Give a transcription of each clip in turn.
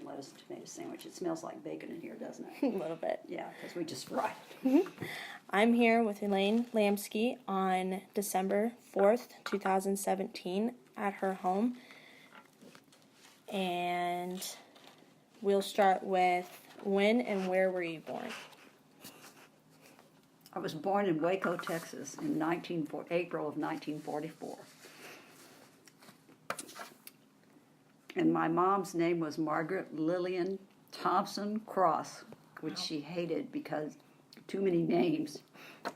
Lettuce tomato sandwich. It smells like bacon in here, doesn't A it? little bit. Yeah, because we just fried. I'm here with Elaine Lamski on December 4th, 2017 at her home. And we'll start with when and where were you born? I was born in Waco, Texas in April of 1944. And my mom's name was Margaret Lillian Thompson Cross, which she hated because too many names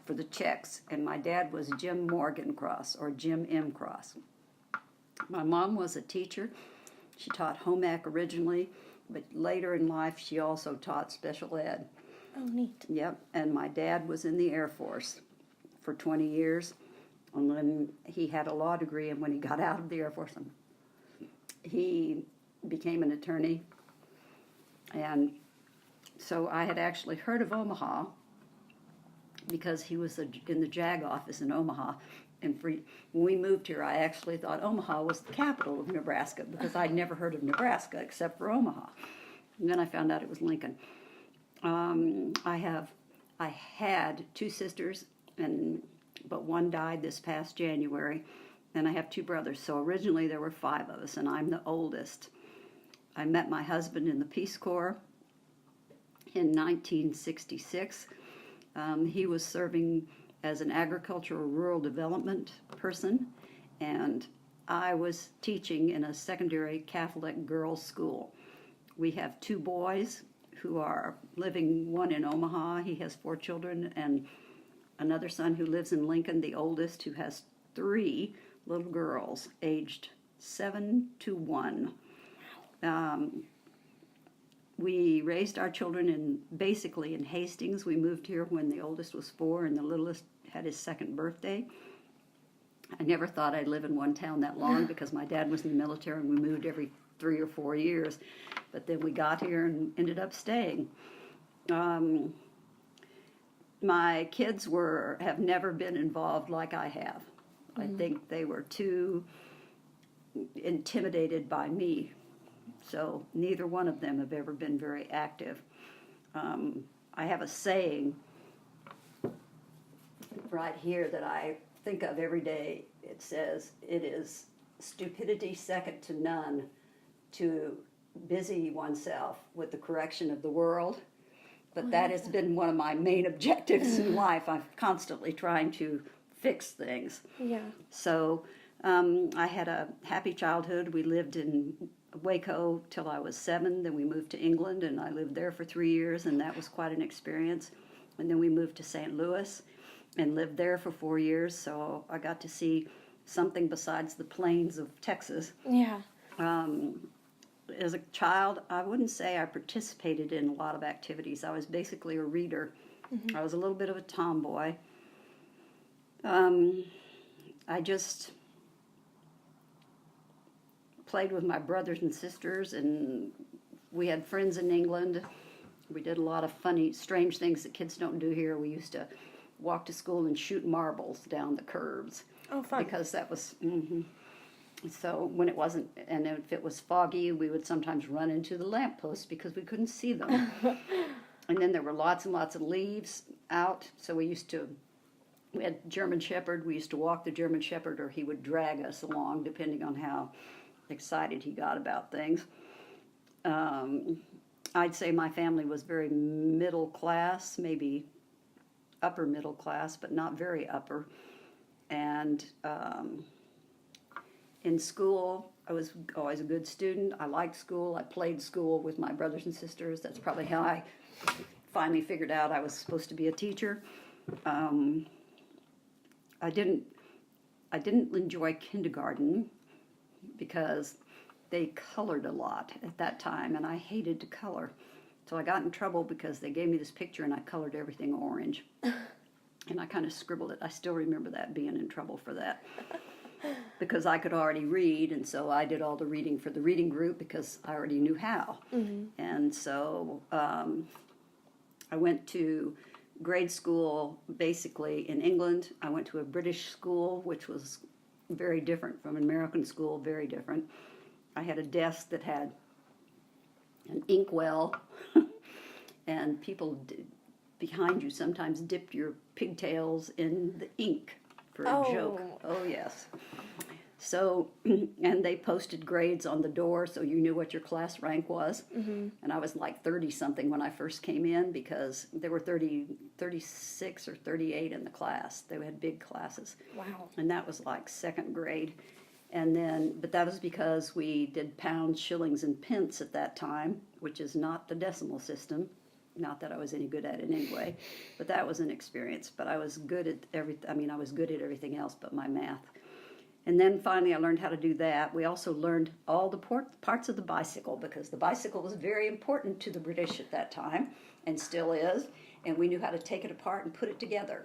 for the Czechs. And my dad was Jim Morgan Cross, or Jim M. Cross. My mom was a teacher. She taught home ec originally, but later in life she also taught special ed. Oh, neat. Yep, and my dad was in the Air Force for 20 years. And then he had a law degree, and when he got out of the Air Force, he became an attorney. And so I had actually heard of Omaha because he was in the JAG office in Omaha. And when we moved here, I actually thought Omaha was the capital of Nebraska because I'd never heard of Nebraska except for Omaha. And then I found out it was Lincoln. I had two sisters, but one died this past January, and I have two brothers. So originally there were five of us, and I'm the oldest. I met my husband in the Peace Corps in 1966. He was serving as an agricultural rural development person, and I was teaching in a secondary Catholic girls' school. We have two boys who are living, one in Omaha. He has 4 children, and another son who lives in Lincoln, the oldest, who has 3 little girls aged 7 to 1. We raised our children basically in Hastings. We moved here when the oldest was 4 and the littlest had his 2nd birthday. I never thought I'd live in one town that long because my dad was in the military and we moved every 3 or 4 years. But then we got here and ended up staying. My kids have never been involved like I have. I think they were too intimidated by me. So neither one of them have ever been very active. I have a saying right here that I think of every day. It says, "It is stupidity second to none to busy oneself with the correction of the world." But that has been one of my main objectives in life. I'm constantly trying to fix things. Yeah. So I had a happy childhood. We lived in Waco till I was 7. Then we moved to England, and I lived there for 3 years, and that was quite an experience. And then we moved to St. Louis and lived there for 4 years. So I got to see something besides the plains of Texas. Yeah. As a child, I wouldn't say I participated in a lot of activities. I was basically a reader. I was a little bit of a tomboy. I just played with my brothers and sisters, and we had friends in England. We did a lot of funny, strange things that kids don't do here. We used to walk to school and shoot marbles down the curbs. Oh, fun. Because that was... So when it wasn't, and if it was foggy, we would sometimes run into the lampposts because we couldn't see them. And then there were lots and lots of leaves out, so we had German Shepherd. We used to walk the German Shepherd, or he would drag us along, depending on how excited he got about things. I'd say my family was very middle class, maybe upper middle class, but not very upper. And in school, I was always a good student. I liked school. I played school with my brothers and sisters. That's probably how I finally figured out I was supposed to be a teacher. I didn't enjoy kindergarten because they colored a lot at that time, and I hated to color. So I got in trouble because they gave me this picture and I colored everything orange. And I kind of scribbled it. I still remember that, being in trouble for that. Because I could already read, and so I did all the reading for the reading group because I already knew how. And so I went to grade school basically in England. I went to a British school, which was very different from an American school, very different. I had a desk that had an inkwell, and people behind you sometimes dipped your pigtails in the ink for a joke. Oh, yes. So, and they posted grades on the door so you knew what your class rank was. And I was like 30-something when I first came in because there were 36 or 38 in the class. They had big classes. Wow. And that was like second grade. And then, but that was because we did pounds, shillings, and pence at that time, which is not the decimal system. Not that I was any good at it anyway, but that was an experience. But I was good at I was good at everything else but my math. And then finally I learned how to do that. We also learned all the parts of the bicycle because the bicycle was very important to the British at that time and still is. And we knew how to take it apart and put it together.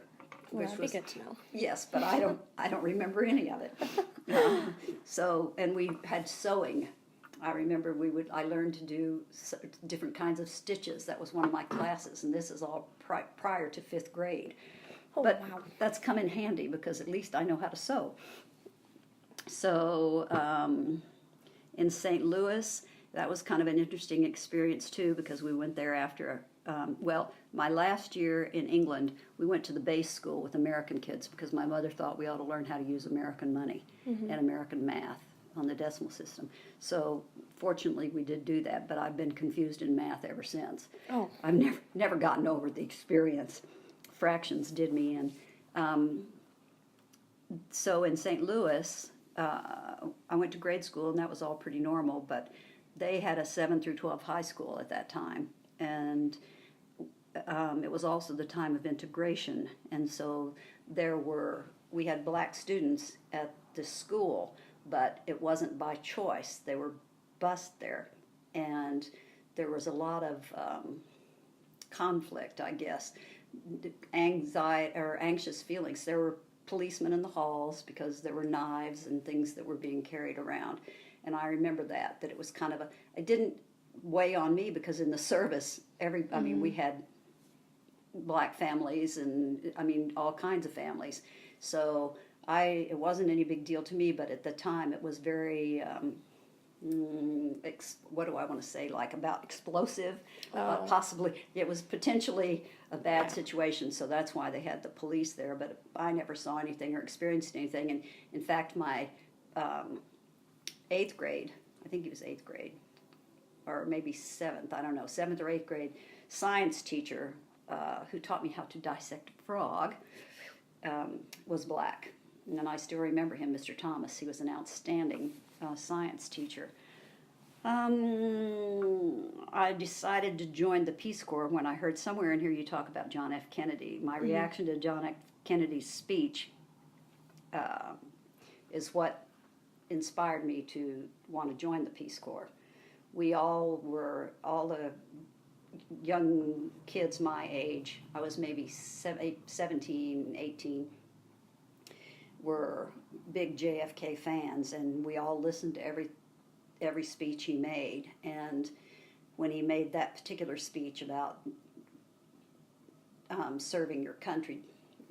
Well, Which that'd was be good to know. Yes, but I don't remember any of it. So, and we had sewing. I remember I learned to do different kinds of stitches. That was one of my classes, and this is all prior to 5th grade. Oh, But wow. that's come in handy because at least I know how to sew. So in St. Louis, that was kind of an interesting experience too because we went there after, my last year in England, we went to the base school with American kids because my mother thought we ought to learn how to use American money and American math on the decimal system. So fortunately we did do that, but I've been confused in math ever since. Oh. I've never gotten over the experience. Fractions did me in. So in St. Louis, I went to grade school, and that was all pretty normal, but they had a 7 through 12 high school at that time, and it was also the time of integration, and so we had black students at the school, but it wasn't by choice. They were bused there, and there was a lot of conflict, I guess, anxiety or anxious feelings. There were policemen in the halls because there were knives and things that were being carried around. And I remember that it was kind of it didn't weigh on me because in the service, we had black families and, all kinds of families. So it wasn't any big deal to me, but at the time it was very, what do I want to say, like about explosive, possibly. It was potentially a bad situation, so that's why they had the police there, but I never saw anything or experienced anything. And in fact, my 8th grade, I think it was 8th grade, or maybe 7th, I don't know, 7th or 8th grade science teacher who taught me how to dissect a frog was black. And I still remember him, Mr. Thomas. He was an outstanding science teacher. I decided to join the Peace Corps when I heard somewhere in here you talk about John F. Kennedy. My reaction to John F. Kennedy's speech is what inspired me to want to join the Peace Corps. We all the young kids my age, I was maybe 17, 18, were big JFK fans, and we all listened to every speech he made. And when he made that particular speech about serving your country,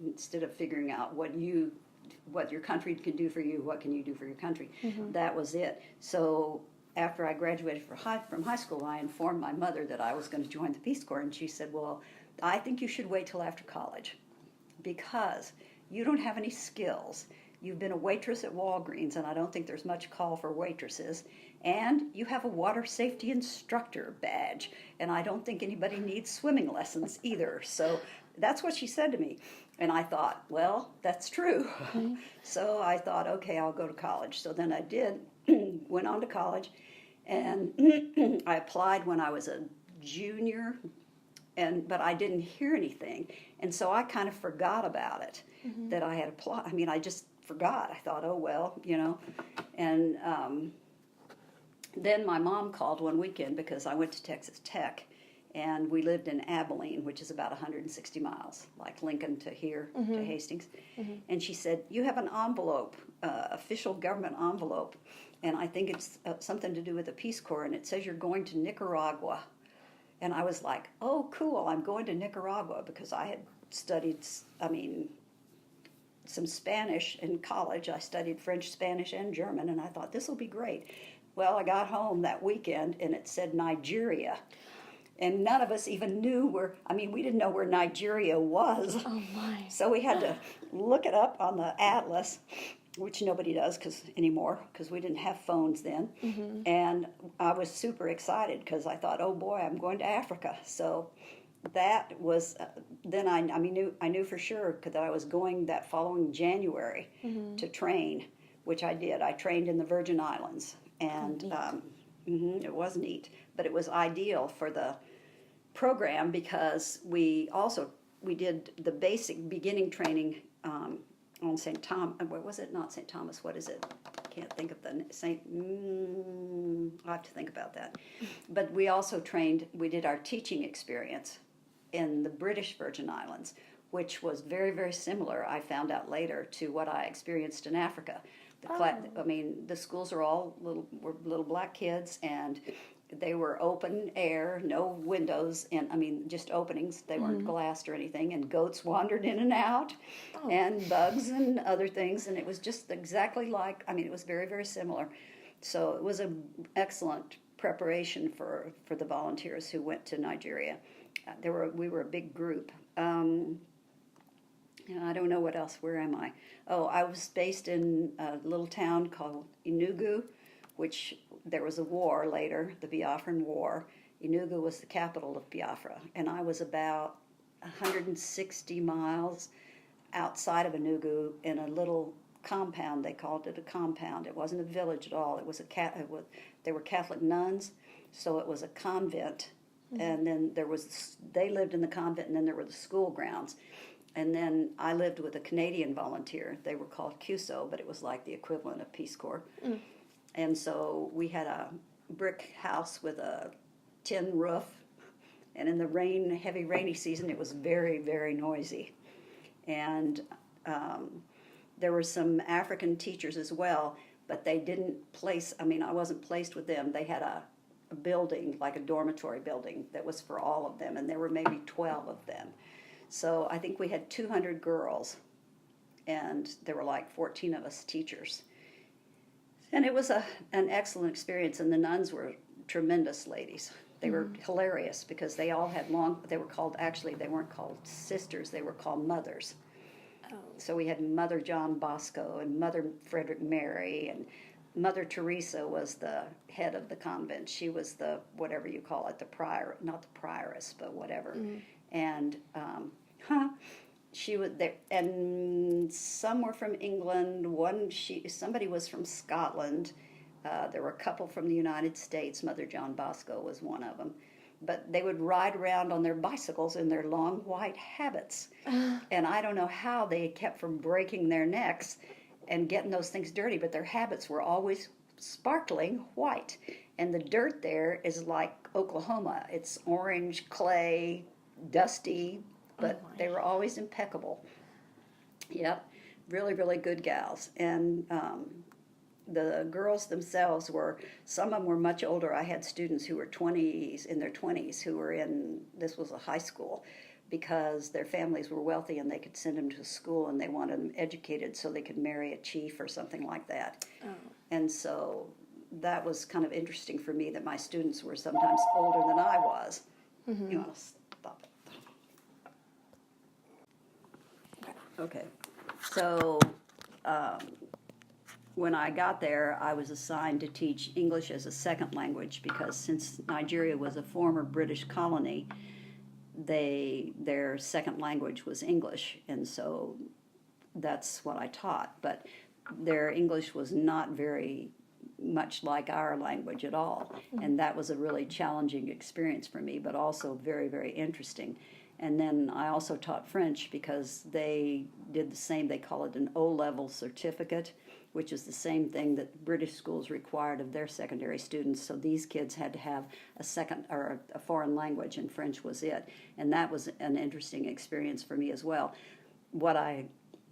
instead of figuring out what your country can do for you, what can you do for your country, that was it. So after I graduated from high school, I informed my mother that I was going to join the Peace Corps, and she said, well, I think you should wait till after college because you don't have any skills. You've been a waitress at Walgreens, and I don't think there's much call for waitresses. And you have a water safety instructor badge, and I don't think anybody needs swimming lessons either. So that's what she said to me. And I thought, well, that's true. So I thought, okay, I'll go to college. So then I did, went on to college, and I applied when I was a junior, but I didn't hear anything. And so I kind of forgot about it, that I had applied. I just forgot. I thought, oh, well, And then my mom called one weekend because I went to Texas Tech, and we lived in Abilene, which is about 160 miles, like Lincoln to here, to Hastings. And she said, you have an envelope, official government envelope, and I think it's something to do with the Peace Corps, and it says you're going to Nicaragua. And I was like, oh, cool, I'm going to Nicaragua, because I had studied, some Spanish in college. I studied French, Spanish, and German, and I thought, this will be great. Well, I got home that weekend and it said Nigeria. And none of us even knew we didn't know where Nigeria was. Oh my. So we had to look it up on the atlas, which nobody does anymore because we didn't have phones then. Mm-hmm. And I was super excited because I thought, oh boy, I'm going to Africa. So that was, then I knew for sure that I was going that following January to train, which I did. I trained in the Virgin Islands. And it was neat, but it was ideal for the program because we did the basic beginning training on St. Thomas. What was it? Not St. Thomas. What is it? Can't think of the St. I'll have to think about that. But we also we did our teaching experience in the British Virgin Islands, which was very, very similar, I found out later, to what I experienced in Africa. The schools are all little black kids, and they were open air, no windows, and just openings. They weren't glassed or anything, and goats wandered in and out, and bugs and other things, and it was just exactly it was very, very similar. So it was an excellent preparation for the volunteers who went to Nigeria. We were a big group. I don't know what else. Where am I? Oh, I was based in a little town called Enugu, which there was a war later, the Biafran War. Enugu was the capital of Biafra, and I was about 160 miles outside of Enugu in a little compound. They called it a compound. It wasn't a village at all. They were Catholic nuns, so it was a convent. And then they lived in the convent, and then there were the school grounds. And then I lived with a Canadian volunteer. They were called CUSO, but it was like the equivalent of Peace Corps. And so we had a brick house with a tin roof. And in the heavy rainy season, it was very, very noisy. And there were some African teachers as well, but they didn't I wasn't placed with them. They had a building, like a dormitory building, that was for all of them, and there were maybe 12 of them. So I think we had 200 girls, and there were like 14 of us teachers. And it was an excellent experience, and the nuns were tremendous ladies. They were hilarious because they all had they weren't called sisters, they were called mothers. Oh. So we had Mother John Bosco and Mother Frederick Mary, and Mother Teresa was the head of the convent. She was the, whatever you call it, the prior, not the prioress, but whatever. And she was there, and some were from England. Somebody was from Scotland. There were a couple from the United States. Mother John Bosco was one of them. But they would ride around on their bicycles in their long white habits. And I don't know how they kept from breaking their necks and getting those things dirty, but their habits were always sparkling white. And the dirt there is like Oklahoma. It's orange, clay, dusty, but they were always impeccable. Yep, really, really good gals. And the girls themselves some of them were much older. I had students who were in their 20s, who were this was a high school, because their families were wealthy and they could send them to school, and they wanted them educated so they could marry a chief or something like that. Oh. And so that was kind of interesting for me, that my students were sometimes older than I was. You want to stop it? Okay. So when I got there, I was assigned to teach English as a second language, because since Nigeria was a former British colony, their second language was English, and so that's what I taught. But their English was not very much like our language at all, and that was a really challenging experience for me, but also very, very interesting. And then I also taught French, because they did the same. They call it an O-level certificate, which is the same thing that British schools required of their secondary students. So these kids had to have a second or a foreign language, and French was it. And that was an interesting experience for me as well. What I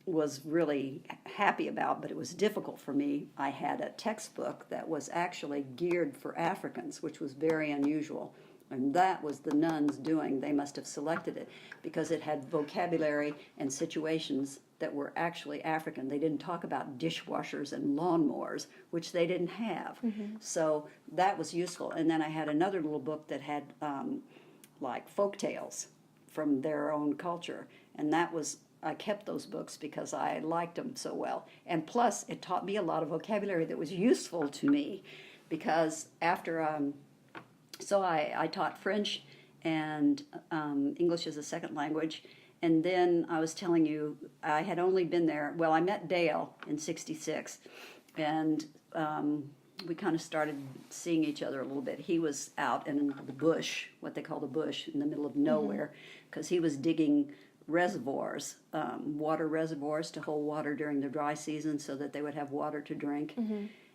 was really happy about, but it was difficult for me, I had a textbook that was actually geared for Africans, which was very unusual. And that was the nuns doing. They must have selected it because it had vocabulary and situations that were actually African. They didn't talk about dishwashers and lawnmowers, which they didn't have. So that was useful. And then I had another little book that had like folk tales from their own culture. And I kept those books because I liked them so well. And plus, it taught me a lot of vocabulary that was useful to me because after, so I taught French and English as a second language. And then I was telling you, I had only been there, well, I met Dale in '66, and we kind of started seeing each other a little bit. He was out in the bush, what they call the bush, in the middle of nowhere, because he was digging reservoirs, water reservoirs to hold water during the dry season so that they would have water to drink.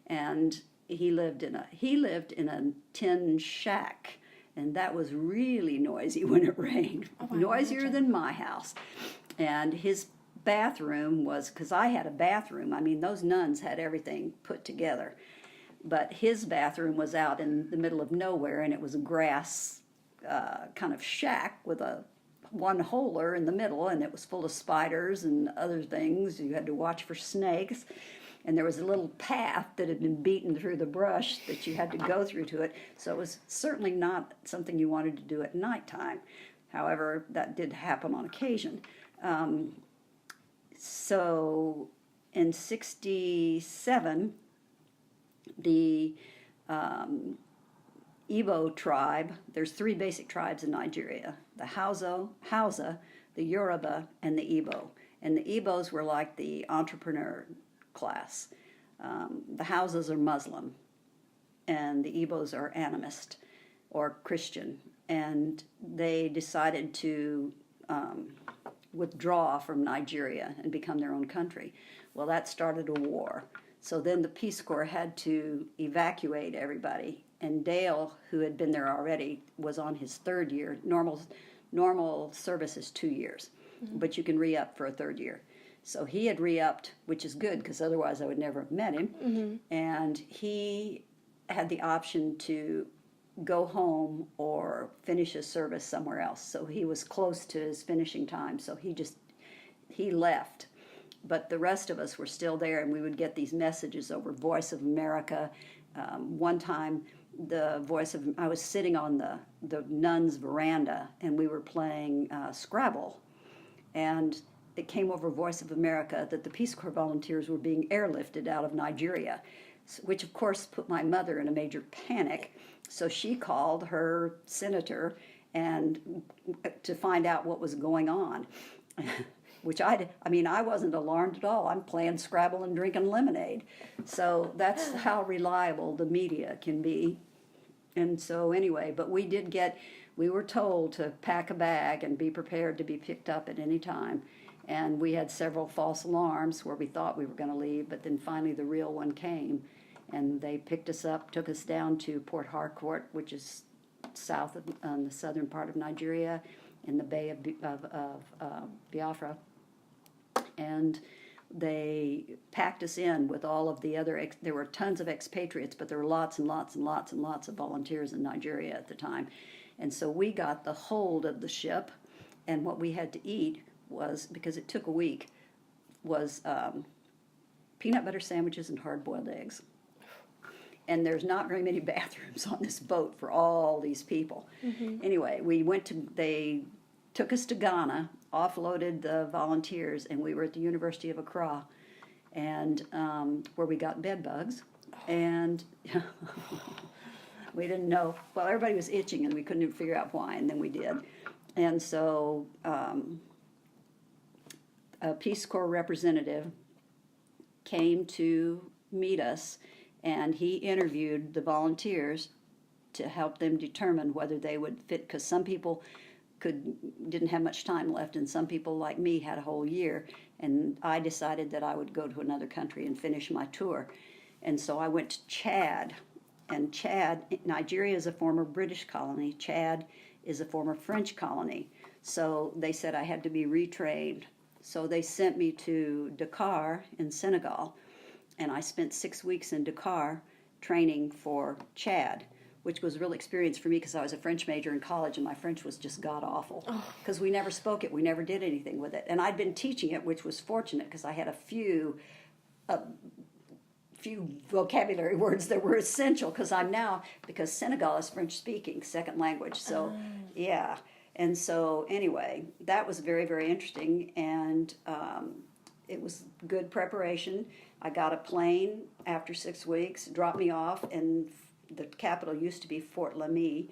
And he lived in a tin shack. And that was really noisy when it rained, noisier than my house. And his bathroom was, because I had a bathroom, I mean, those nuns had everything put together. But his bathroom was out in the middle of nowhere, and it was a grass kind of shack with a one-holer in the middle, and it was full of spiders and other things. You had to watch for snakes. And there was a little path that had been beaten through the brush that you had to go through to it. So it was certainly not something you wanted to do at nighttime. However, that did happen on occasion. So in '67, the Igbo tribe, there's 3 basic tribes in Nigeria, the Hausa, the Yoruba, and the Igbo. And the Igbos were like the entrepreneur class. The Hausas are Muslim, and the Igbos are animist or Christian. And they decided to withdraw from Nigeria and become their own country. Well, that started a war. So then the Peace Corps had to evacuate everybody. And Dale, who had been there already, was on his 3rd year. Normal service is 2 years, but you can re-up for a 3rd year. So he had re-upped, which is good because otherwise I would never have met him. And he had the option to go home or finish his service somewhere else. So he was close to his finishing time, so he left. But the rest of us were still there, and we would get these messages over Voice of America. One time, I was sitting on the nuns' veranda, and we were playing Scrabble. And it came over Voice of America that the Peace Corps volunteers were being airlifted out of Nigeria, which of course put my mother in a major panic. So she called her senator and to find out what was going on, which I wasn't alarmed at all. I'm playing Scrabble and drinking lemonade. So that's how reliable the media can be. And so anyway, but we were told to pack a bag and be prepared to be picked up at any time. And we had several false alarms where we thought we were going to leave, but then finally the real one came. And they picked us up, took us down to Port Harcourt, which is south of the southern part of Nigeria, in the Bay of Biafra. And they packed us in with all of the other, there were tons of expatriates, but there were lots and lots and lots and lots of volunteers in Nigeria at the time. And so we got the hold of the ship, and what we had to eat was, because it took a week, was peanut butter sandwiches and hard-boiled eggs. And there's not very many bathrooms on this boat for all these people. Anyway, they took us to Ghana, offloaded the volunteers, and we were at the University of Accra, and where we got bed bugs. And we didn't know, well, everybody was itching, and we couldn't even figure out why, and then we did. And so a Peace Corps representative came to meet us, and he interviewed the volunteers to help them determine whether they would fit, because some people didn't have much time left, and some people like me had a whole year, and I decided that I would go to another country and finish my tour. And so I went to Chad, and Nigeria is a former British colony. Chad is a former French colony. So they said I had to be retrained. So they sent me to Dakar in Senegal, and I spent 6 weeks in Dakar training for Chad, which was a real experience for me because I was a French major in college and my French was just god-awful because we never spoke it. We never did anything with it. And I'd been teaching it, which was fortunate because I had a few vocabulary words that were essential because Senegal is French speaking, second language. So, yeah. And so, anyway, that was very, very interesting, and it was good preparation. I got a plane after 6 weeks, dropped me off, and the capital used to be Fort Lamy.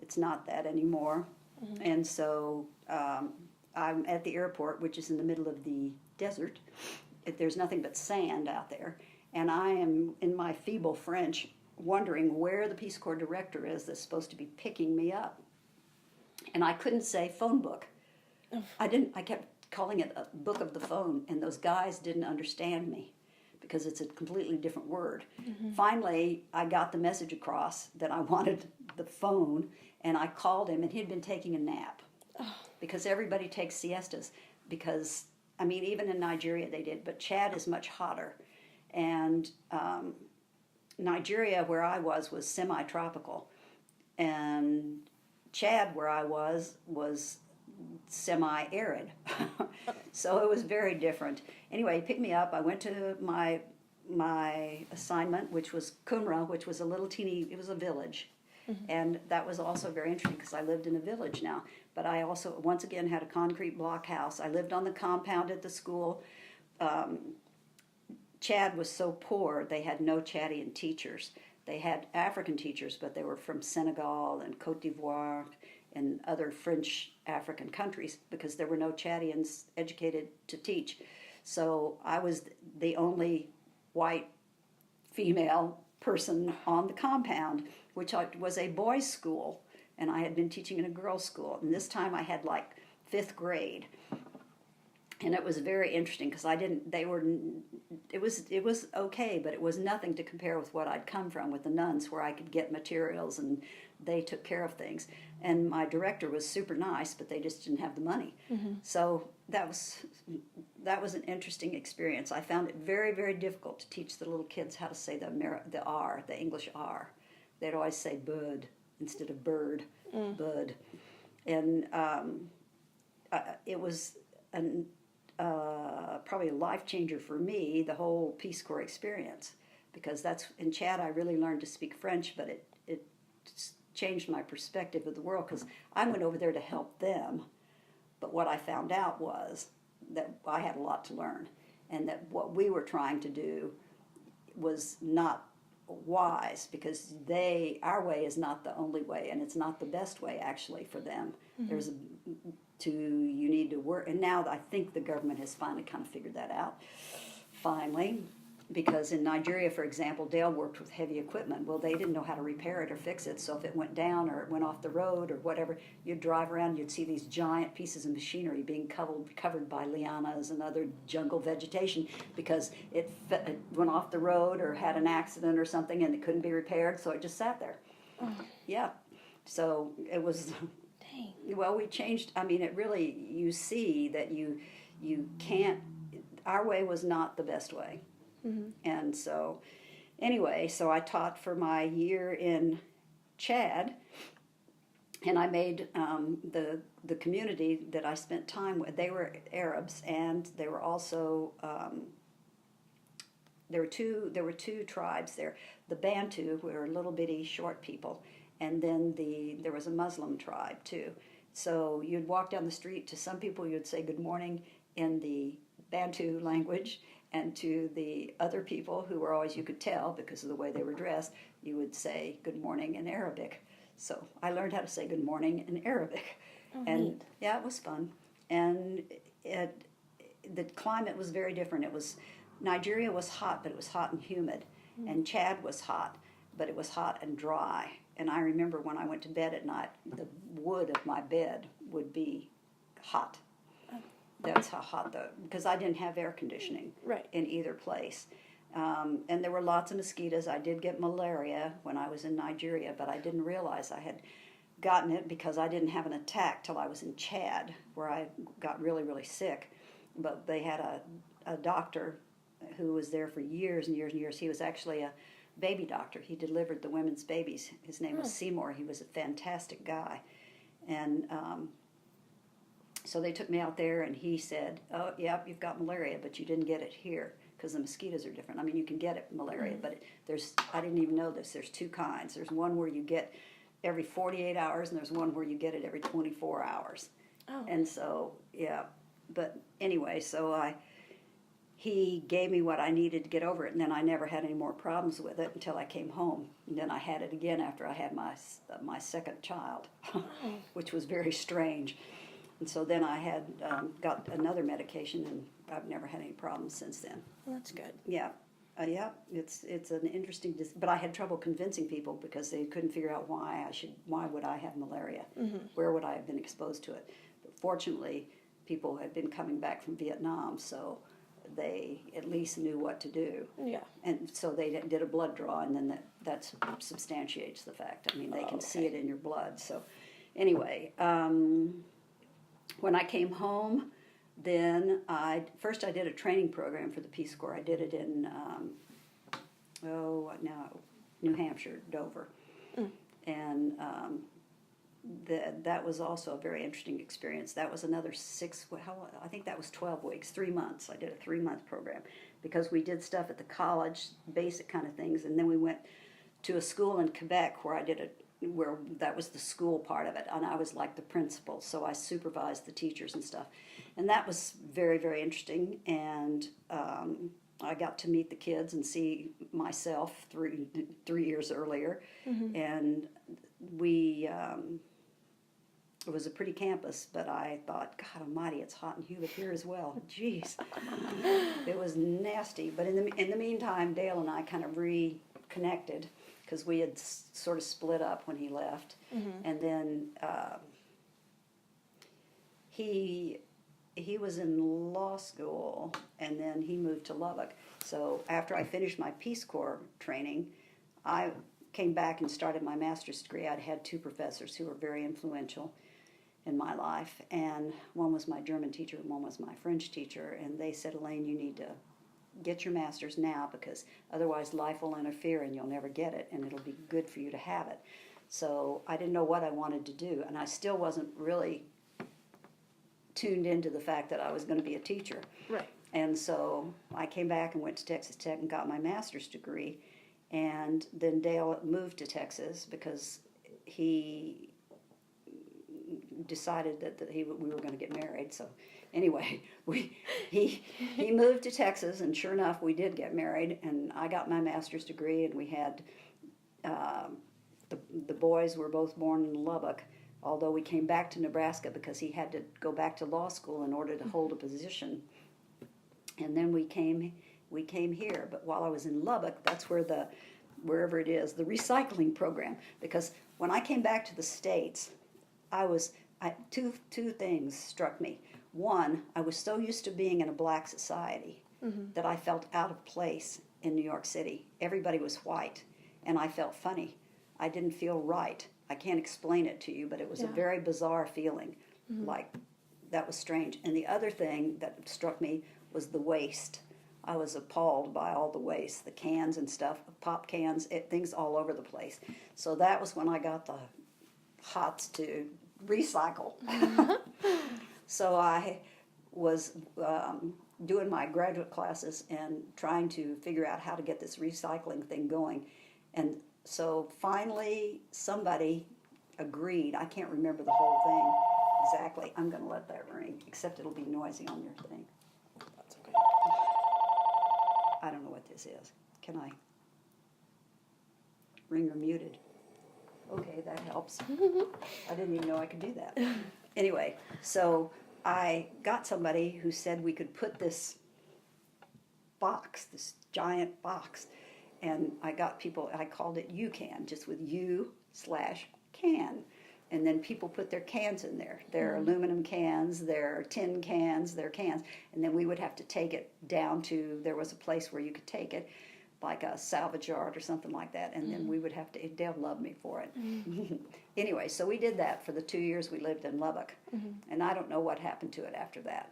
It's not that anymore. And so I'm at the airport, which is in the middle of the desert. There's nothing but sand out there. And I am, in my feeble French, wondering where the Peace Corps director is that's supposed to be picking me up. And I couldn't say phone book. I kept calling it a book of the phone, and those guys didn't understand me because it's a completely different word. Finally, I got the message across that I wanted the phone, and I called him, and he'd been taking a nap because everybody takes siestas because, I mean, even in Nigeria they did, but Chad is much hotter. And Nigeria, where I was semi-tropical, and Chad, where I was semi-arid. So it was very different. Anyway, he picked me up. I went to my assignment, which was Kumra, which was it was a village. And that was also very interesting because I lived in a village now. But I also, once again, had a concrete block house. I lived on the compound at the school. Chad was so poor, they had no Chadian teachers. They had African teachers, but they were from Senegal and Cote d'Ivoire and other French African countries because there were no Chadians educated to teach. So I was the only white female person on the compound, which was a boys' school, and I had been teaching in a girls' school. And this time I had like 5th grade. And it was very interesting because it was okay, but it was nothing to compare with what I'd come from with the nuns, where I could get materials and they took care of things. And my director was super nice, but they just didn't have the money. So that was an interesting experience. I found it very, very difficult to teach the little kids how to say the R, the English R. They'd always say bud instead of bird, bud. And it was probably a life changer for me, the whole Peace Corps experience, because in Chad I really learned to speak French, but it changed my perspective of the world because I went over there to help them, but what I found out was that I had a lot to learn, and that what we were trying to do was not wise because our way is not the only way, and it's not the best way actually for them. You need to work, and now I think the government has finally kind of figured that out, finally, because in Nigeria, for example, Dale worked with heavy equipment. Well, they didn't know how to repair it or fix it, so if it went down or it went off the road or whatever, you'd drive around, you'd see these giant pieces of machinery being covered by lianas and other jungle vegetation because it went off the road or had an accident or something and it couldn't be repaired, so it just sat there. Yeah, so it was... Well, we changed. I mean, it really, you see that you can't, our way was not the best way. And so, anyway, so I taught for my year in Chad, and I made the community that I spent time with, they were Arabs, and they were also, there were two tribes there. The Bantu, who were little bitty short people, and then there was a Muslim tribe too. So you'd walk down the street, to some people you'd say good morning in the Bantu language, and to the other people who were always, you could tell because of the way they were dressed, you would say good morning in Arabic. So I learned how to say good morning in Arabic. And yeah, it was fun. And the climate was very different. Nigeria was hot, but it was hot and humid. And Chad was hot, but it was hot and dry. And I remember when I went to bed at night, the wood of my bed would be hot. That's how hot because I didn't have air conditioning in either place. And there were lots of mosquitoes. I did get malaria when I was in Nigeria, but I didn't realize I had gotten it because I didn't have an attack till I was in Chad, where I got really, really sick. But they had a doctor who was there for years and years and years. He was actually baby doctor. He delivered the women's babies. His name was Seymour. He was a fantastic guy. And so they took me out there, and he said, oh, yeah, you've got malaria, but you didn't get it here because the mosquitoes are different. I mean, you can get it, malaria, but I didn't even know this. There's two kinds. There's one where you get every 48 hours, and there's one where you get it every 24 hours. Oh. And so, yeah. But anyway, he gave me what I needed to get over it, and then I never had any more problems with it until I came home. And then I had it again after I had my second child, which was very strange. And so then I had got another medication, and I've never had any problems since then. Well, that's good. Yeah. It's an interesting, but I had trouble convincing people because they couldn't figure out why would I have malaria? Mm-hmm. Where would I have been exposed to it? But fortunately, people had been coming back from Vietnam, so they at least knew what to do. Yeah. And so they did a blood draw, and then that substantiates the fact. I mean, they can see it in your blood. So anyway, when I came home, then first I did a training program for the Peace Corps. I did it in New Hampshire, Dover, and that was also a very interesting experience. That was another I think that was 12 weeks, 3 months. I did a 3-month program because we did stuff at the college, basic kind of things, and then we went to a school in Quebec where where that was the school part of it, and I was like the principal, so I supervised the teachers and stuff, and that was very, very interesting. And I got to meet the kids and see myself 3 years earlier, and it was a pretty campus, but I thought, God Almighty, it's hot and humid here as well. Jeez, it was nasty. But in the meantime, Dale and I kind of reconnected, because we had sort of split up when he left. And then he was in law school, and then he moved to Lubbock. So after I finished my Peace Corps training, I came back and started my master's degree. I'd had 2 professors who were very influential in my life, and one was my German teacher and one was my French teacher, and they said, Elaine, you need to get your master's now, because otherwise life will interfere and you'll never get it, and it'll be good for you to have it. So I didn't know what I wanted to do, and I still wasn't really tuned into the fact that I was going to be a teacher. Right. And so I came back and went to Texas Tech and got my master's degree, and then Dale moved to Texas because he decided that we were going to get married. So anyway, he moved to Texas, and sure enough, we did get married, and I got my master's degree, and we had the boys were both born in Lubbock, although we came back to Nebraska because he had to go back to law school in order to hold a position. And then we came here, but while I was in Lubbock, that's where wherever it is, the recycling program, because when I came back to the States, two things struck me. One, I was so used to being in a black society that I felt out of place in New York City. Everybody was white, and I felt funny. I didn't feel right. I can't explain it to you, but it was a very bizarre feeling. Like, that was strange. And the other thing that struck me was the waste. I was appalled by all the waste, the cans and stuff, pop cans, things all over the place. So that was when I got the hots to recycle. So I was doing my graduate classes and trying to figure out how to get this recycling thing going. And so finally somebody agreed. I can't remember the whole thing exactly. I'm going to let that ring, except it'll be noisy on your thing. That's okay. I don't know what this is. Can I? Ringer muted. Okay, that helps. I didn't even know I could do that. Anyway, so I got somebody who said we could put this giant box, and I got people, I called it U-Can, just with U/can. And then people put their cans in there. Their aluminum cans, their tin cans, their cans. And then we would have to take it down to, there was a place where you could take it, like a salvage yard or something like that. And then we would have to, Dale loved me for it. Anyway, so we did that for the 2 years we lived in Lubbock. And I don't know what happened to it after that.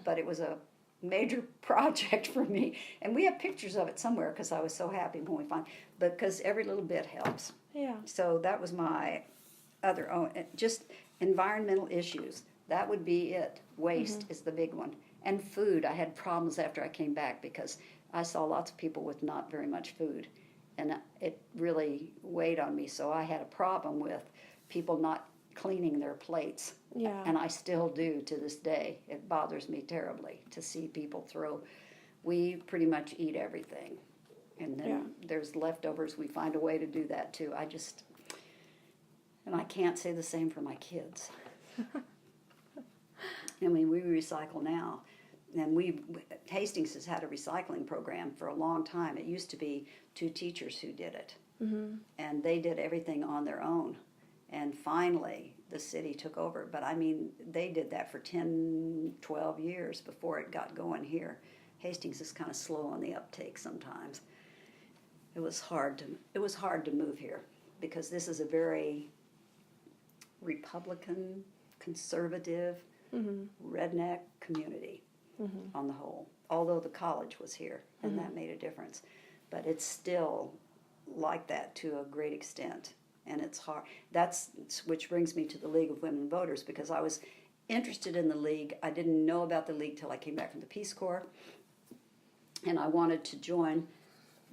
But it was a major project for me. And we have pictures of it somewhere because I was so happy when we found, because every little bit helps. Yeah. So that was my other own, just environmental issues. That would be it. Waste is the big one. And food. I had problems after I came back because I saw lots of people with not very much food. And it really weighed on me. So I had a problem with people not cleaning their plates. Yeah. And I still do to this day. It bothers me terribly to see people throw. We pretty much eat everything. And then there's leftovers. We find a way to do that too. And I can't say the same for my kids. I mean, we recycle now. And Hastings has had a recycling program for a long time. It used to be 2 teachers who did it. And they did everything on their own. And finally, the city took over. But I mean, they did that for 10, 12 years before it got going here. Hastings is kind of slow on the uptake sometimes. It was hard to move here because this is a very Republican, conservative, redneck community on the whole. Although the college was here and that made a difference. But it's still like that to a great extent. And it's hard. Which brings me to the League of Women Voters because I was interested in the League. I didn't know about the League till I came back from the Peace Corps. And I wanted to join,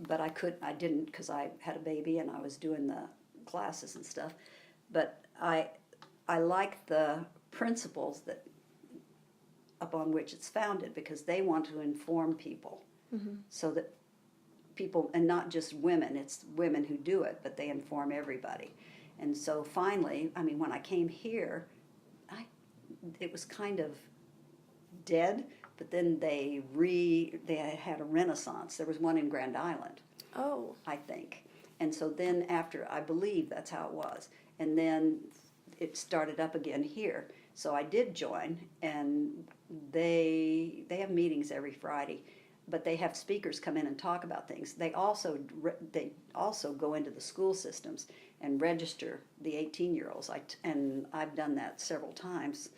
but I didn't because I had a baby and I was doing the classes and stuff. But I like the principles that upon which it's founded because they want to inform people so that people, and not just women, it's women who do it, but they inform everybody. And so finally, I mean, when I came here, it was kind of dead, but then they had a renaissance. There was one in Grand Island, I think. And so then after, I believe that's how it was. And then it started up again here. So I did join, and they have meetings every Friday, but they have speakers come in and talk about things. They also go into the school systems and register the 18-year-olds. And I've done that several times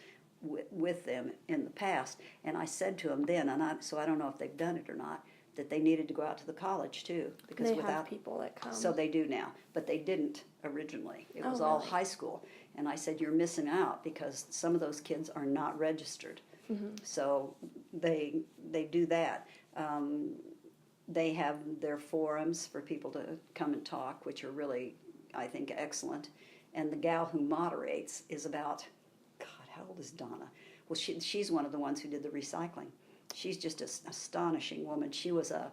with them in the past. And I said to them then, so I don't know if they've done it or not, that they needed to go out to the college too, because they have people that come. So they do now, but they didn't originally. It was all high school, and I said you're missing out because some of those kids are not registered. So they do that. They have their forums for people to come and talk, which are really, I think, excellent. And the gal who moderates is about, God, how old is Donna? Well, she's one of the ones who did the recycling. She's just an astonishing woman. She was a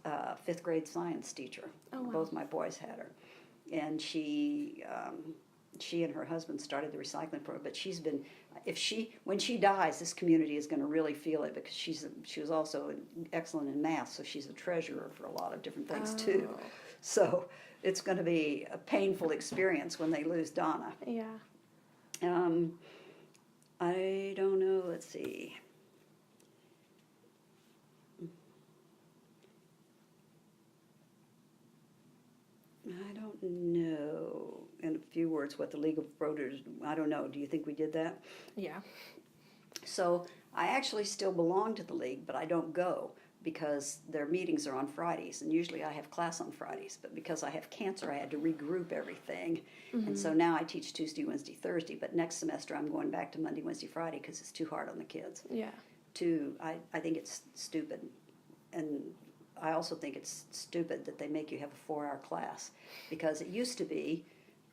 5th grade science teacher. Oh, wow. Both my boys had her. And she and her husband started the recycling program. But she's been, when she dies, this community is going to really feel it because she was also excellent in math, so she's a treasurer for a lot of different things too. So it's going to be a painful experience when they lose Donna. Yeah. I don't know. Let's see. I don't know, in a few words, what the League of Voters, I don't know. Do you think we did that? Yeah. So I actually still belong to the League, but I don't go because their meetings are on Fridays, and usually I have class on Fridays. But because I have cancer, I had to regroup everything. And so now I teach Tuesday, Wednesday, Thursday, but next semester I'm going back to Monday, Wednesday, Friday because it's too hard on the kids. Yeah. I think it's stupid. And I also think it's stupid that they make you have a 4-hour class because it used to be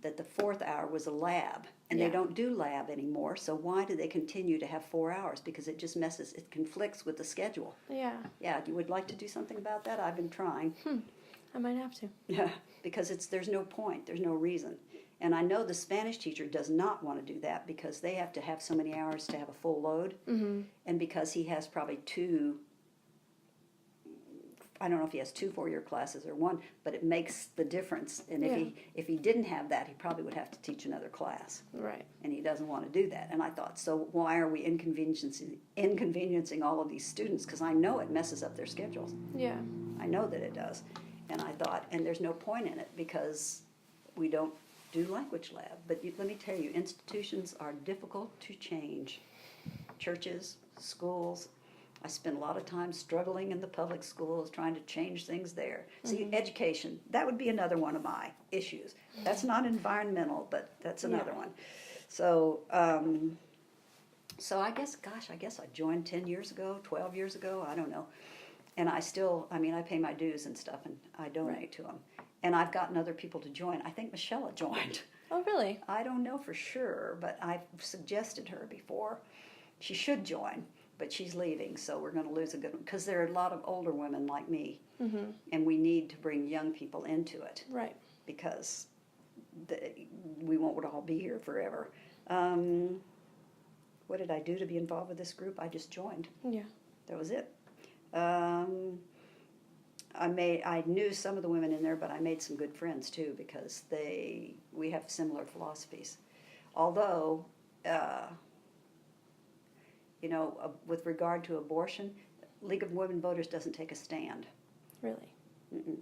that the 4th hour was a lab, and they don't do lab anymore, so why do they continue to have 4 hours? Because it just it conflicts with the schedule. Yeah. Yeah, you would like to do something about that? I've been trying. I might have to. Yeah, because there's no point, there's no reason. And I know the Spanish teacher does not want to do that because they have to have so many hours to have a full load, and because he has probably 2, I don't know if he has 2 4-year classes or 1, but it makes the difference. And if he didn't have that, he probably would have to teach another class. Right. And he doesn't want to do that. And I thought, so why are we inconveniencing all of these students? Because I know it messes up their schedules. Yeah. I know that it does. And I thought, and there's no point in it because we don't do language lab. But let me tell you, institutions are difficult to change. Churches, schools, I spent a lot of time struggling in the public schools, trying to change things there. See, education, that would be another one of my issues. That's not environmental, but that's another one. So, so I guess I joined 10 years ago, 12 years ago, I don't know. And I still, I mean, I pay my dues and stuff, and I donate to them. And I've gotten other people to join. I think Michelle joined. Oh, really? I don't know for sure, but I've suggested her before. She should join, but she's leaving, so we're going to lose a good one. Because there are a lot of older women like me, and we need to bring young people into it. Right. Because we won't all be here forever. What did I do to be involved with this group? I just joined. Yeah. That was it. I knew some of the women in there, but I made some good friends too because we have similar philosophies. Although, with regard to abortion, League of Women Voters doesn't take a stand. Really? Mm-mm.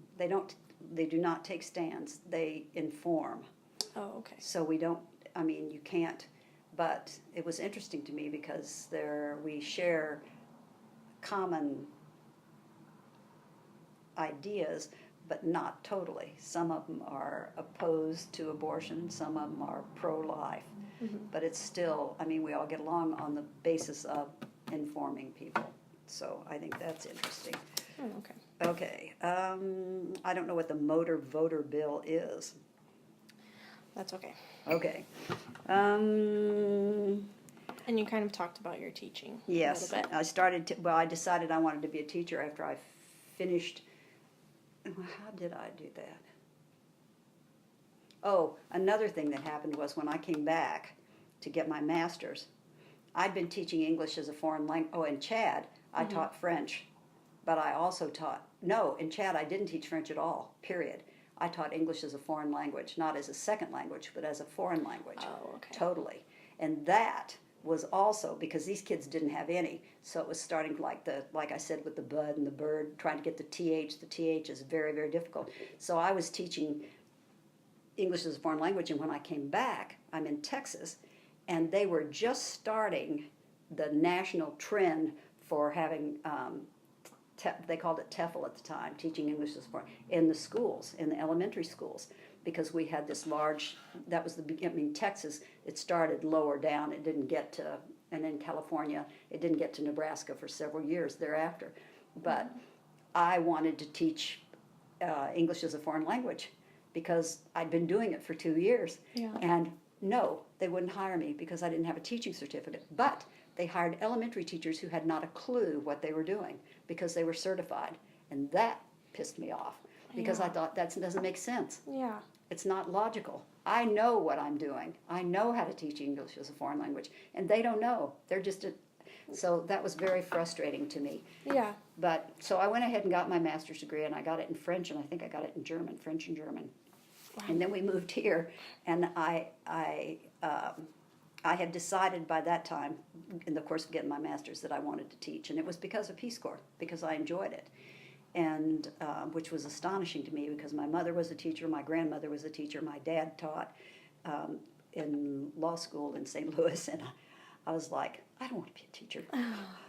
They do not take stands. They inform. Oh, okay. So we don't. I mean, you can't. But it was interesting to me because we share common ideas, but not totally. Some of them are opposed to abortion, some of them are pro-life. But it's still, I mean, we all get along on the basis of informing people. So I think that's interesting. Oh, okay. Okay. I don't know what the motor voter bill is. That's okay. Okay. And you kind of talked about your teaching Yes. a little bit. I decided I wanted to be a teacher after I finished. How did I do that? Oh, another thing that happened was when I came back to get my master's, I'd been teaching English as a foreign language. Oh, in Chad, I taught French, but I also in Chad I didn't teach French at all, period. I taught English as a foreign language, not as a second language, but as a foreign language. Oh, okay. Totally. And that was also because these kids didn't have any, so it was starting like I said with the bud and the bird, trying to get the th. The th is very, very difficult. So I was teaching English as a foreign language, and when I came back, I'm in Texas, and they were just starting the national trend for having they called it TEFL at the time, teaching English as a foreign, in the schools, in the elementary schools, because we had this large, that was the beginning. I mean, Texas, it started lower down, it didn't get to, and in California, it didn't get to Nebraska for several years thereafter. But I wanted to teach English as a foreign language because I'd been doing it for 2 years. Yeah. And no, they wouldn't hire me because I didn't have a teaching certificate. But they hired elementary teachers who had not a clue what they were doing because they were certified. And that pissed me off because I thought that doesn't make sense. Yeah. It's not logical. I know what I'm doing. I know how to teach English as a foreign language. And they don't know. They're just so that was very frustrating to me. Yeah. But so I went ahead and got my master's degree, and I got it in French, and I think I got it in German, French and German. Wow. And then we moved here, and I had decided by that time, in the course of getting my master's, that I wanted to teach, and it was because of Peace Corps, because I enjoyed it, and which was astonishing to me because my mother was a teacher, my grandmother was a teacher, my dad taught in law school in St. Louis, and I was like, I don't want to be a teacher.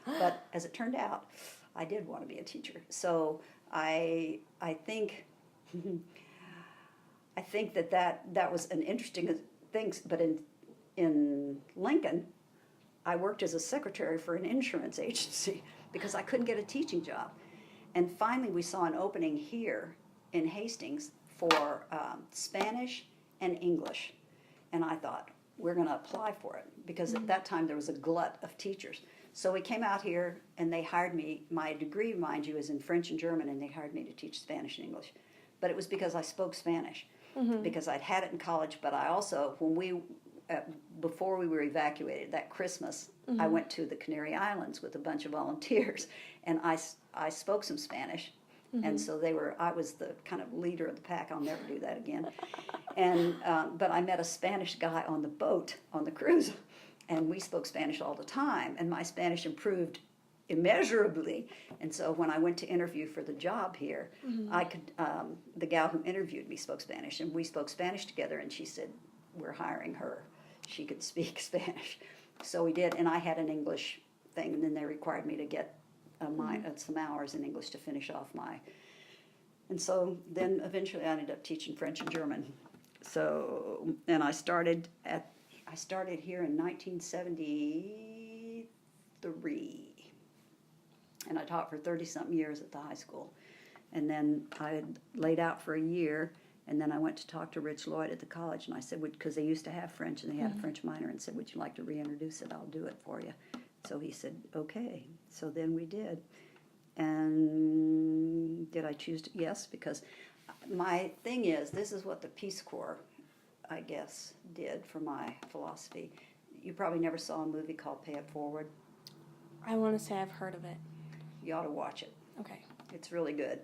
But as it turned out, I did want to be a teacher. So I think that was an interesting thing. But in Lincoln, I worked as a secretary for an insurance agency because I couldn't get a teaching job. And finally, we saw an opening here in Hastings for Spanish and English. And I thought, we're going to apply for it because at that time there was a glut of teachers. So we came out here and they hired me. My degree, mind you, is in French and German, and they hired me to teach Spanish and English. But it was because I spoke Spanish, because I'd had it in college. But I also, before we were evacuated that Christmas, I went to the Canary Islands with a bunch of volunteers, and I spoke some Spanish. And so I was the kind of leader of the pack. I'll never do that again. And but I met a Spanish guy on the boat, on the cruise, and we spoke Spanish all the time, and my Spanish improved immeasurably. And so when I went to interview for the job here, I could, the gal who interviewed me spoke Spanish, and we spoke Spanish together, and she said, we're hiring her. She could speak Spanish. So we did, and I had an English thing, and then they required me to get some hours in English to finish off my. And so then eventually I ended up teaching French and German. So, and I started here in 1973, and I taught for 30-something years at the high school. And then I had laid out for a year, and then I went to talk to Rich Lloyd at the college, and I said, because they used to have French, and they had a French minor, and said, would you like to reintroduce it? I'll do it for you. So he said, okay. So then we did. And did I choose to? Yes, because my thing is, this is what the Peace Corps, I guess, did for my philosophy. You probably never saw a movie called Pay It Forward. I want to say I've heard of it. You ought to watch it. Okay. It's really good.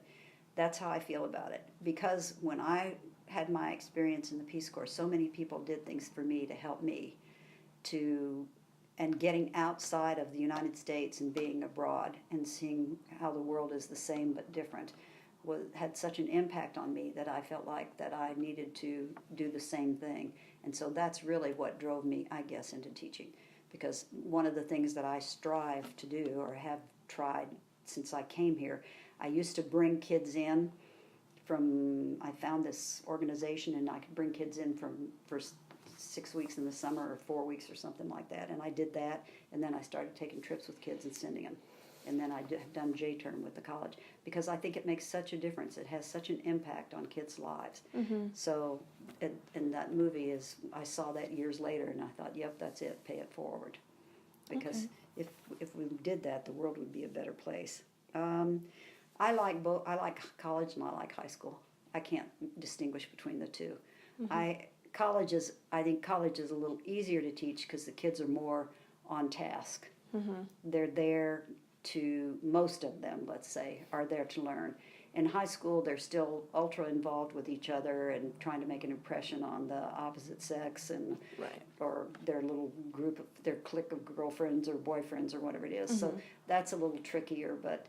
That's how I feel about it. Because when I had my experience in the Peace Corps, so many people did things for me to help me and getting outside of the United States and being abroad and seeing how the world is the same but different had such an impact on me that I felt like that I needed to do the same thing. And so that's really what drove me, I guess, into teaching. Because one of the things that I strive to do, or have tried since I came here, I used to bring kids in I found this organization, and I could bring kids in for 6 weeks in the summer or 4 weeks or something like that. And I did that, and then I started taking trips with kids and sending them. And then I've done J-term with the college, because I think it makes such a difference. It has such an impact on kids' lives. Mm-hmm. So, and that movie I saw that years later, and I thought, yep, that's it, Pay It Forward. Because if we did that, the world would be a better place. I like both. I like college and I like high school. I can't distinguish between the two. Mm-hmm. I think college is a little easier to teach because the kids are more on task. Mm-hmm. They're there most of them, let's say, are there to learn. In high school, they're still ultra involved with each other and trying to make an impression on the opposite sex, and or their little their clique of girlfriends or boyfriends or whatever it is. Mm-hmm. So that's a little trickier, but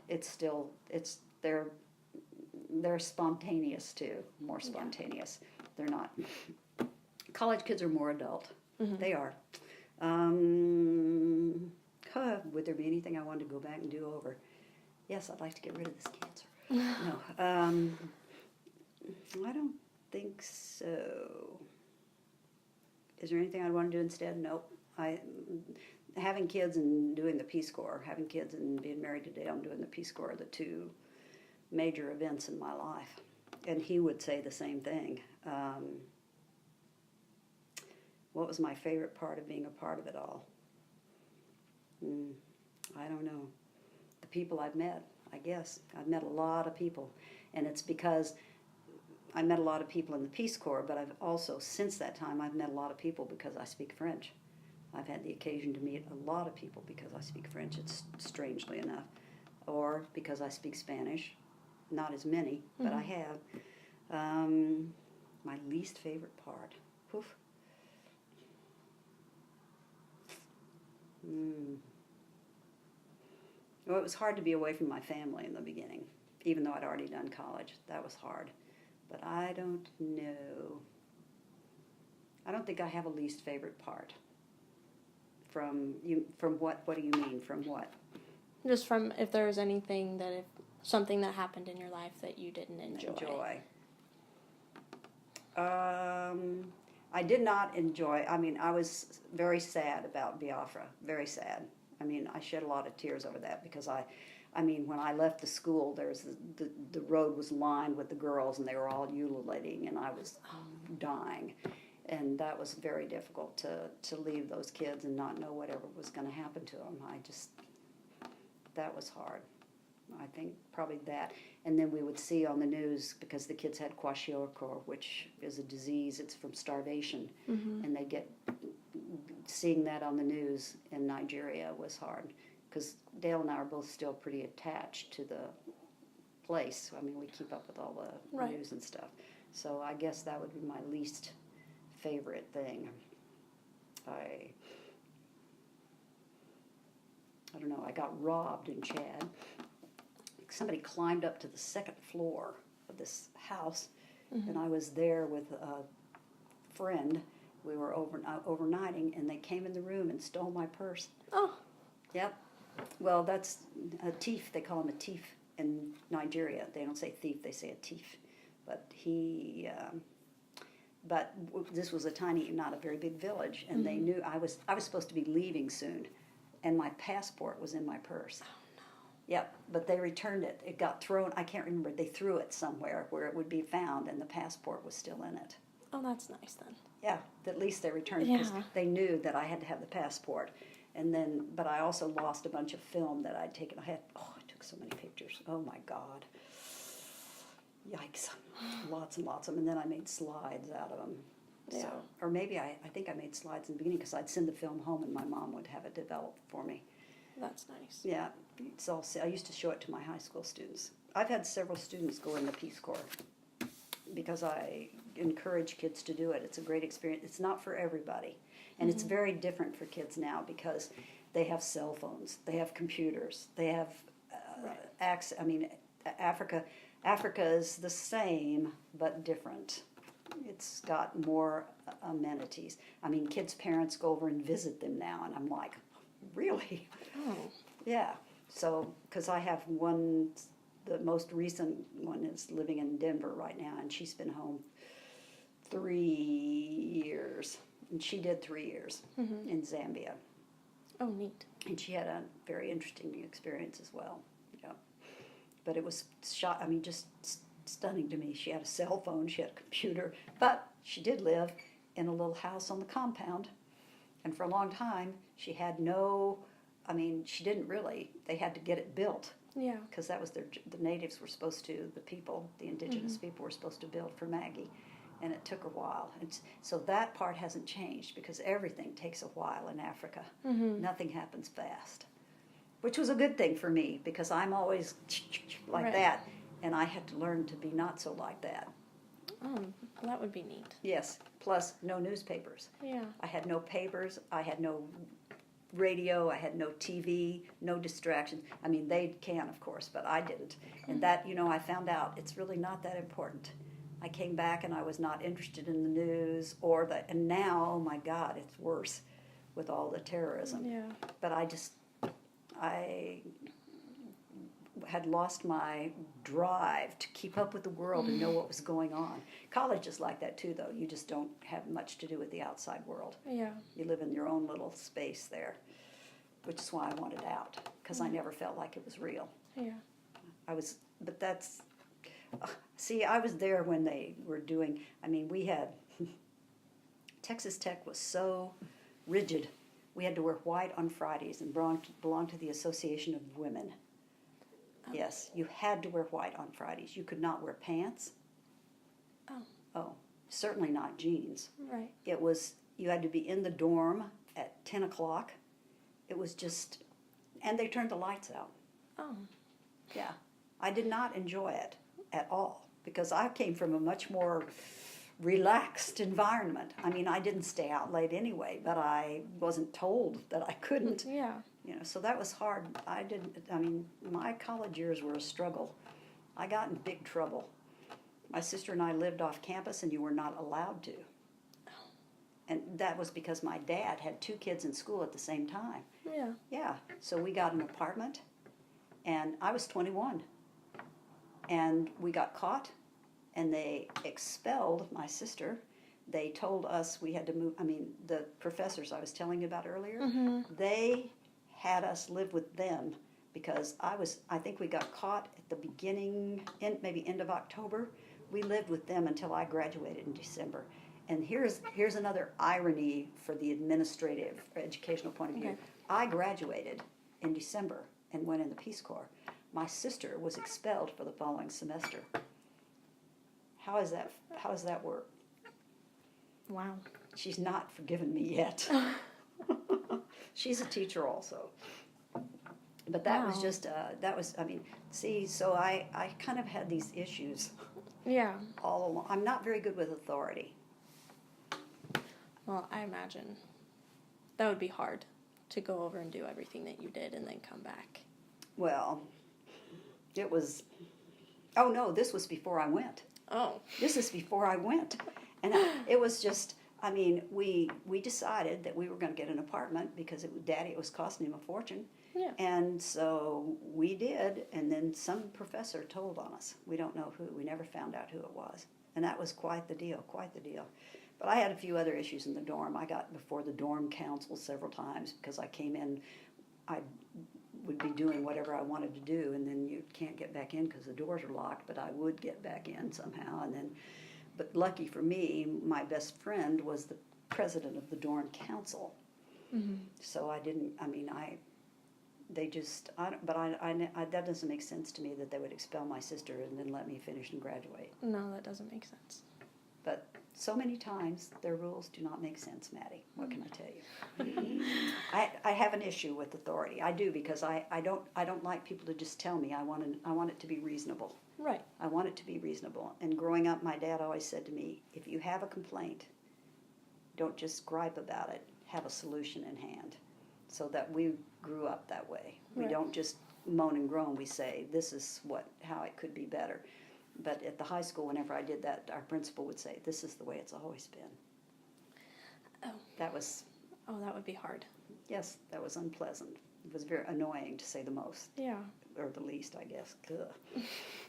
they're spontaneous too, more spontaneous. Yeah. They're not. College kids are more adult. Mm-hmm. They are. Would there be anything I wanted to go back and do over? Yes, I'd like to get rid of this cancer. No, I don't think so. Is there anything I'd want to do instead? Nope. Having kids and doing the Peace Corps, having kids and being married today, I'm doing the Peace Corps, are the two major events in my life. And he would say the same thing. What was my favorite part of being a part of it all? I don't know. The people I've met, I guess. I've met a lot of people. And it's because I met a lot of people in the Peace Corps, but I've also, since that time, I've met a lot of people because I speak French. I've had the occasion to meet a lot of people because I speak French, it's strangely enough. Or because I speak Spanish. Not as many, but I have. My least favorite part. Oof. Well, it was hard to be away from my family in the beginning, even though I'd already done college. That was hard. But I don't know. I don't think I have a least favorite part. From what? What do you mean? From what? Just from if there was something that happened in your life that you didn't enjoy. I did not enjoy. I mean, I was very sad about Biafra. Very sad. I mean, I shed a lot of tears over that because when I left the school, the road was lined with the girls, and they were all ululating, and I was dying. And that was very difficult to leave those kids and not know whatever was going to happen to them. That was hard. I think probably that. And then we would see on the news, because the kids had kwashiorkor, which is a disease, it's from starvation. Mm-hmm. And seeing that on the news in Nigeria was hard. Because Dale and I are both still pretty attached to the place. I mean, we keep up with all the news and stuff. So I guess that would be my least favorite thing. I don't know, I got robbed in Chad. Somebody climbed up to the second floor of this house, mm-hmm. and I was there with a friend. We were overnighting, and they came in the room and stole my purse. Oh. Yep. Well, that's a thief. They call him a thief in Nigeria. They don't say thief; they say a thief. But this was a tiny, not a very big village, and they knew I was supposed to be leaving soon, and my passport was in my purse. Oh no. Yep, but they returned it. It got thrown. I can't remember. They threw it somewhere where it would be found, and the passport was still in it. Oh, that's nice then. Yeah, at least they returned it because Yeah. they knew that I had to have the passport. And then, but I also lost a bunch of film that I'd taken. I took so many pictures. Oh my God. Yikes. Lots and lots of them. And then I made slides out of them. Yeah. So, or maybe I think I made slides in the beginning because I'd send the film home and my mom would have it developed for me. That's nice. Yeah, it's all. I used to show it to my high school students. I've had several students go in the Peace Corps because I encourage kids to do it. It's a great experience. It's not for everybody, and it's very different for kids now because they have cell phones, they have computers, they have access. I mean, Africa is the same but different. It's got more amenities. I mean, kids' parents go over and visit them now, and I'm like, really? Oh. Yeah. So, because I have one, the most recent one is living in Denver right now, and she's been home 3 years. And she did 3 years in Zambia. Oh, neat. And she had a very interesting experience as well. Yeah. But it was just stunning to me. She had a cell phone, she had a computer, but she did live in a little house on the compound. And for a long time, she had she didn't really, they had to get it built. Yeah. Because that was the natives were supposed to, the indigenous people were supposed to build for Maggie. And it took a while. So that part hasn't changed because everything takes a while in Africa. Nothing happens fast. Which was a good thing for me because I'm always like that. And I had to learn to be not so like that. Oh, well, that would be neat. Yes. Plus, no newspapers. Yeah. I had no papers. I had no radio. I had no TV. No distractions. I mean, they can, of course, but I didn't. And that, I found out it's really not that important. I came back and I was not interested in the news and now, oh my God, it's worse with all the terrorism. Yeah. But I had lost my drive to keep up with the world and know what was going on. College is like that too, though. You just don't have much to do with the outside world. Yeah. You live in your own little space there, which is why I wanted out, because I never felt like it was real. Yeah. I was there when they were doing, we had, Texas Tech was so rigid. We had to wear white on Fridays and belonged to the Association of Women. Yes, you had to wear white on Fridays. You could not wear pants. Oh, certainly not jeans. Right. You had to be in the dorm at 10 o'clock. It was just, and they turned the lights out. Oh. Yeah. I did not enjoy it at all because I came from a much more relaxed environment. I didn't stay out late anyway, but I wasn't told that I couldn't. Yeah. So that was hard. My college years were a struggle. I got in big trouble. My sister and I lived off campus and you were not allowed to. And that was because my dad had 2 kids in school at the same time. Yeah. Yeah. So we got an apartment and I was 21. And we got caught and they expelled my sister. They told us we had to move. The professors I was telling you about earlier, they had us live with them because I think we got caught at the beginning, maybe end of October. We lived with them until I graduated in December. And here's another irony for the administrative or educational point of view. Okay. I graduated in December and went in the Peace Corps. My sister was expelled for the following semester. How does that work? Wow. She's not forgiven me yet. She's a teacher also. But that was just, so I kind of had these issues Yeah. all along. I'm not very good with authority. Well, I imagine that would be hard to go over and do everything that you did and then come back. Well, it was, oh no, this was before I went. Oh. This is before I went. And it was just, I mean, we decided that we were going to get an apartment because it was costing him a fortune. Yeah. And so we did, and then some professor told on us. We don't know who. We never found out who it was. And that was quite the deal, quite the deal. But I had a few other issues in the dorm. I got before the dorm council several times because I came in, I would be doing whatever I wanted to do, and then you can't get back in because the doors are locked, but I would get back in somehow. But lucky for me, my best friend was the president of the dorm council. Mm-hmm. So I didn't, I mean, they just, that doesn't make sense to me that they would expel my sister and then let me finish and graduate. No, that doesn't make sense. But so many times their rules do not make sense, Maddie. What can I tell you? I have an issue with authority. I do, because I don't like people to just tell me. I want it to be reasonable. Right. I want it to be reasonable. And growing up, my dad always said to me, if you have a complaint, don't just gripe about it. Have a solution in hand. So that we grew up that way. We Right. don't just moan and groan. We say, this is how it could be better. But at the high school, whenever I did that, our principal would say, this is the way it's always been. Oh. That was, That would be hard. yes, that was unpleasant. It was very annoying, to say the most, Yeah. or the least, I guess. Ugh.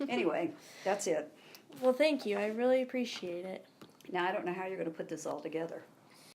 Anyway, that's it. Well, thank you. I really appreciate it. Now, I don't know how you're going to put this all together.